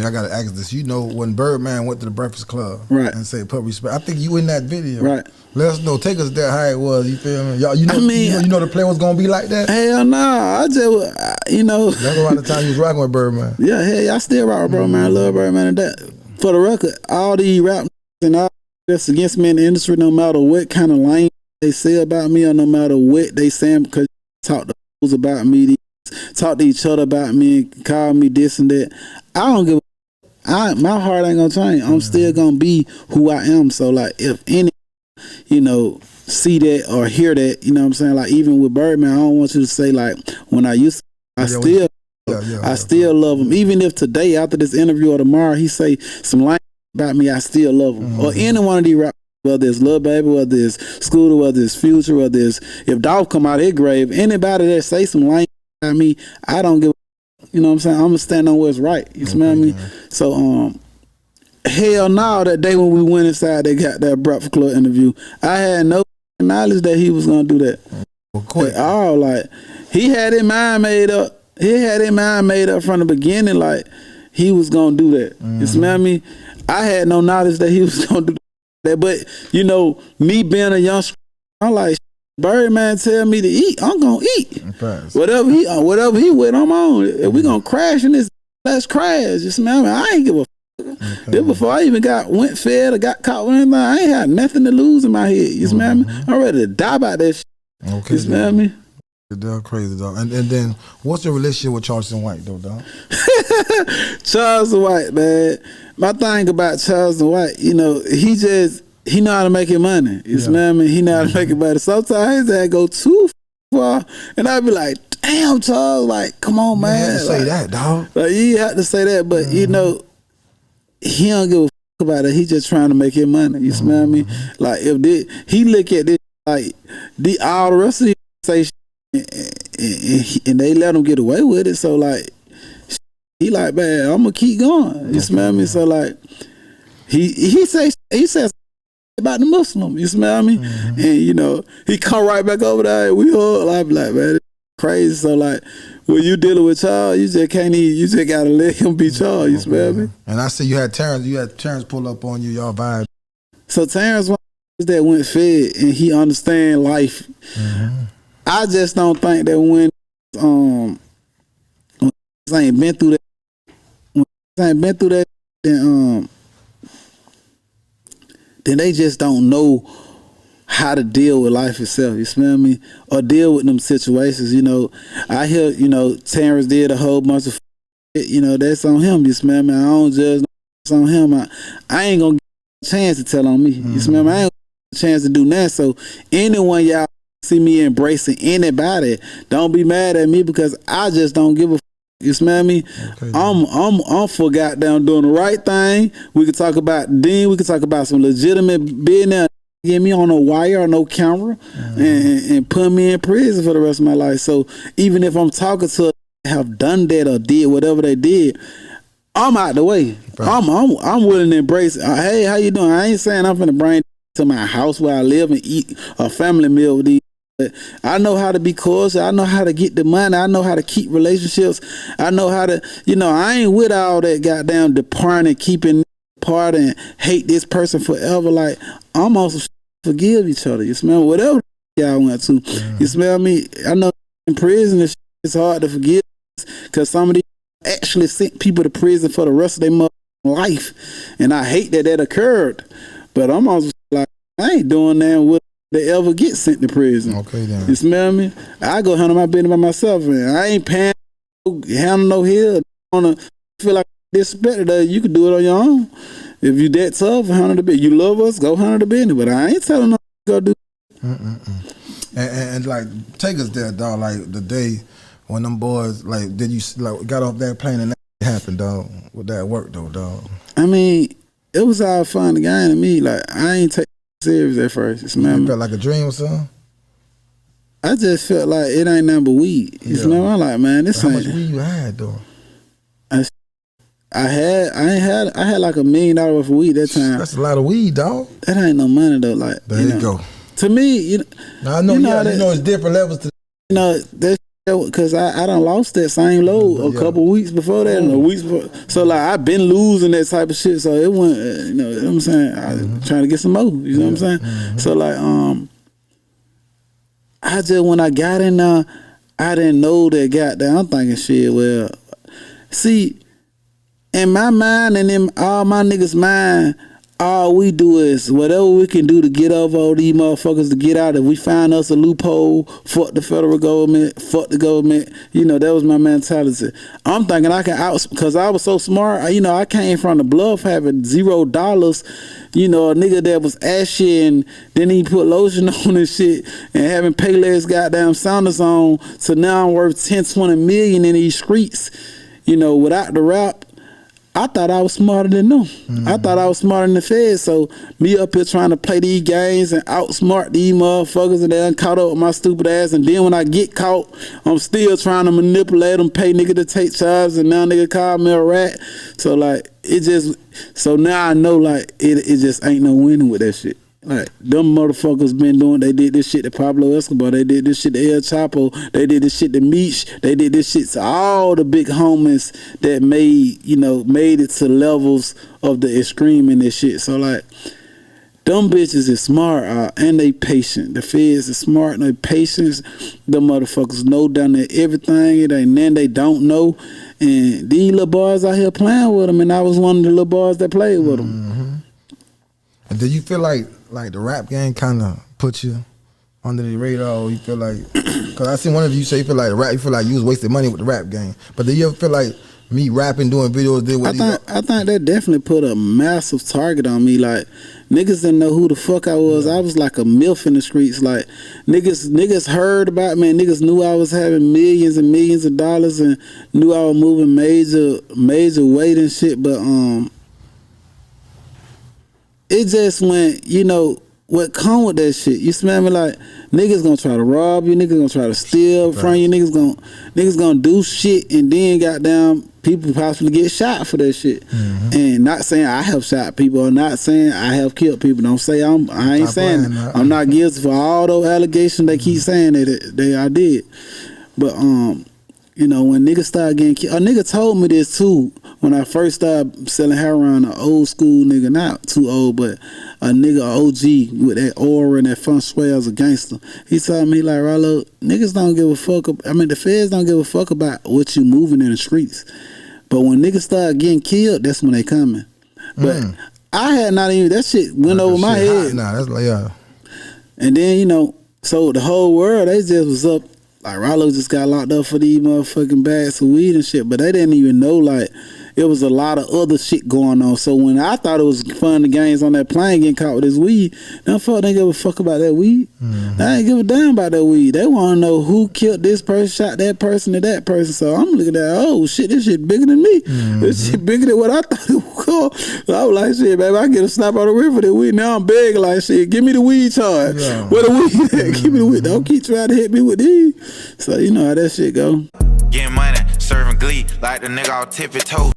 I gotta ask this. You know, when Birdman went to the Breakfast Club, right, and say put respect. I think you in that video, right? Let us know. Take us there how it was. You feel me? Y'all, you know the play was gonna be like that. Hell no, I just That's around the time you was rocking with Birdman. Yeah, hey, I still rock with Birdman. I love Birdman and that. For the record, all these rap and all that's against me in the industry, no matter what kind of language they say about me or no matter what they say, because talk to fools about me, talk to each other about me, and call me this and that. I don't give a my heart ain't gonna change. I'm still gonna be who I am. So like if any see that or hear that, you know what I'm saying? Like even with Birdman, I don't want you to say like when I used to, I still love him. Even if today after this interview or tomorrow he say some language about me, I still love him. Or any one of these rappers, whether it's Lil Baby, whether it's Scooter, whether it's Future, whether it's if Dolph come out of his grave, anybody that say some language about me, I don't give a, you know what I'm saying? I'm gonna stand on what's right. You smell me? Man. So hell no, that day when we went inside they got that Breakfast Club interview, I had no knowledge that he was gonna do that. At all. Like he had his mind made up. He had his mind made up from the beginning, like he was gonna do that. You smell me? I had no knowledge that he was gonna do that. But me being a young, I'm like, Birdman tell me to eat, I'm gonna eat. Whatever he with, I'm on. If we gonna crash in this, let's crash. You smell me? I ain't give a This before I even went fed or got caught with anything. I ain't had nothing to lose in my head. You smell me? I'm ready to die about that shit. Okay, you smell me? Dog crazy, dog. And then what's your relationship with Charleston White, though, dog? Charleston White, man. My thing about Charleston White, he know how to make it money. You smell me? He know how to make it money. Sometimes that go too far, and I be like, damn, Charles, like, come on, man. You have to say that, dog. Like, you have to say that, but he don't give a fuck about it. He just trying to make his money. You smell me? Like, he look at this, like, all the rest of these say shit, and they let him get away with it. So, like, he like, man, I'm gonna keep going. You smell me? So, like, he says about the Muslim. You smell me? And he come right back over there. And we all I be like, man, it's crazy. So, like, when you dealing with Charles, you just can't even. You just gotta let him be Charles. You smell me? And I see you had Terrance pull up on you, y'all vibe. So Terrance was that went fed and he understand life. I just don't think that when ain't been through that, then they just don't know how to deal with life itself. You smell me? Or deal with them situations. I hear Terrance did a whole bunch of shit, that's on him. You smell me? I don't judge. It's on him. I ain't gonna get a chance to tell on me. You smell me? I ain't gonna get a chance to do that. So anyone y'all see me embracing anybody, don't be mad at me because I just don't give a f. You smell me? Okay, I'm for goddamn doing the right thing. We could talk about we could talk about some legitimate business. Get me on no wire or no camera and put me in prison for the rest of my life. So even if I'm talking to have done that or did whatever they did, I'm out the way. Right. I'm willing to embrace it. Hey, how you doing? I ain't saying I'm finna bring to my house where I live and eat a family meal with these. But I know how to be cautious. I know how to get the money. I know how to keep relationships. I know how to, I ain't with all that goddamn departing and keeping apart and hate this person forever. Like, I'm also forgive each other. You smell me? Whatever y'all went to. You smell me? I know in prison it's hard to forgive because some of these actually sent people to prison for the rest of their life. And I hate that occurred. But I'm also like, I ain't doing that with they ever get sent to prison. Okay, then. You smell me? I go handle my business by myself, man. I ain't paying handle no hill. I feel like disrespected. You can do it on your own. If you that tough, handle the business. You love us, go handle the business. But I ain't telling no go do. And like, take us there, dog. Like the day when them boys did you got off that plane and that happened, dog? With that work though, dog. I mean, it was all fun again to me. Like I ain't take serious at first. You felt like a dream or something? I just felt like it ain't nothing but weed. You smell? I'm like, man, this ain't. How much weed you had though? I had like $1 million worth of weed that time. That's a lot of weed, dog. That ain't no money though. Like there you go. To me, now I know it's different levels to that Cause I done lost that same load a couple weeks before that and a week before. So like I've been losing that type of shit. So it went, you know what I'm saying? I trying to get some more. You know what I'm saying? So like I just when I got in there, I didn't know that goddamn. I'm thinking shit. Well, see, in my mind and in all my niggas' mind, all we do is whatever we can do to get over all these motherfuckers to get out. If we find us a loophole, fuck the federal government, fuck the government. You know, that was my mentality. I'm thinking I can out, because I was so smart. You know, I came from the bluff having $0. You know, a nigga that was ashy and then he put lotion on and shit and having Payless goddamn sounders on. So now I'm worth 10, 20 million in these streets, you know, without the rap. I thought I was smarter than them. I thought I was smarter than the feds. So me up here trying to play these games and outsmart these motherfuckers, and they done caught up with my stupid ass. And then when I get caught, I'm still trying to manipulate them, pay nigga to take charges, and now nigga call me a rat. So like it just, so now I know like it just ain't no winning with that shit. Like, them motherfuckers been doing, they did this shit to Pablo Escobar, they did this shit to El Chapo, they did this shit to Meech, they did this shit to all the big homies that made it to levels of the extreme in this shit. So, like, them bitches is smart and they patient. The feds is smart and they patient. The motherfuckers know down there everything. It ain't nothing they don't know. And these little boys out here playing with them, and I was one of the little boys that played with them. And do you feel like the rap game kind of put you under the radar, or you feel like, because I seen one of you say you feel like you feel like you was wasting money with the rap game, but do you ever feel like me rapping, doing videos, did what I think that definitely put a massive target on me. Like, niggas didn't know who the fuck I was. I was like a MILF in the streets. Like, niggas heard about me, and niggas knew I was having millions and millions of dollars and knew I was moving major weight and shit, but it just went, you know, what come with that shit. You smell me? Like, niggas gonna try to rob you, niggas gonna try to steal from you, niggas gonna do shit, and then goddamn people possibly get shot for that shit. And not saying I have shot people, or not saying I have killed people. Don't say I ain't saying I'm not guilty for all those allegations they keep saying that I did. But you know, when niggas started getting killed, a nigga told me this too when I first started selling heroin. An old school nigga, not too old, but a nigga OG with that aura and that fun sway as a gangster. He told me like, Rallo, niggas don't give a fuck. The feds don't give a fuck about what you moving in the streets. But when niggas start getting killed, that's when they coming. But I had not even, that shit went over my head. Nah, that's like, yeah. And then, you know, so the whole world, they just was up. Like, Rallo just got locked up for these motherfucking bags of weed and shit, but they didn't even know, like, it was a lot of other shit going on. So when I thought it was fun, the games on that plane getting caught with this weed, them fuck didn't give a fuck about that weed. They ain't give a damn about that weed. They want to know who killed this person, shot that person, and that person. So I'm looking at, oh shit, this shit bigger than me. This shit bigger than what I thought it was. So I was like, shit, baby, I get a snap on the river for that weed. Now I'm begging like, shit, give me the weed charge. Yeah. Where the weed at? Give me the weed. Don't keep trying to hit me with these. So you know how that shit go. Getting money, serving glee, like the nigga off Tippie Toe.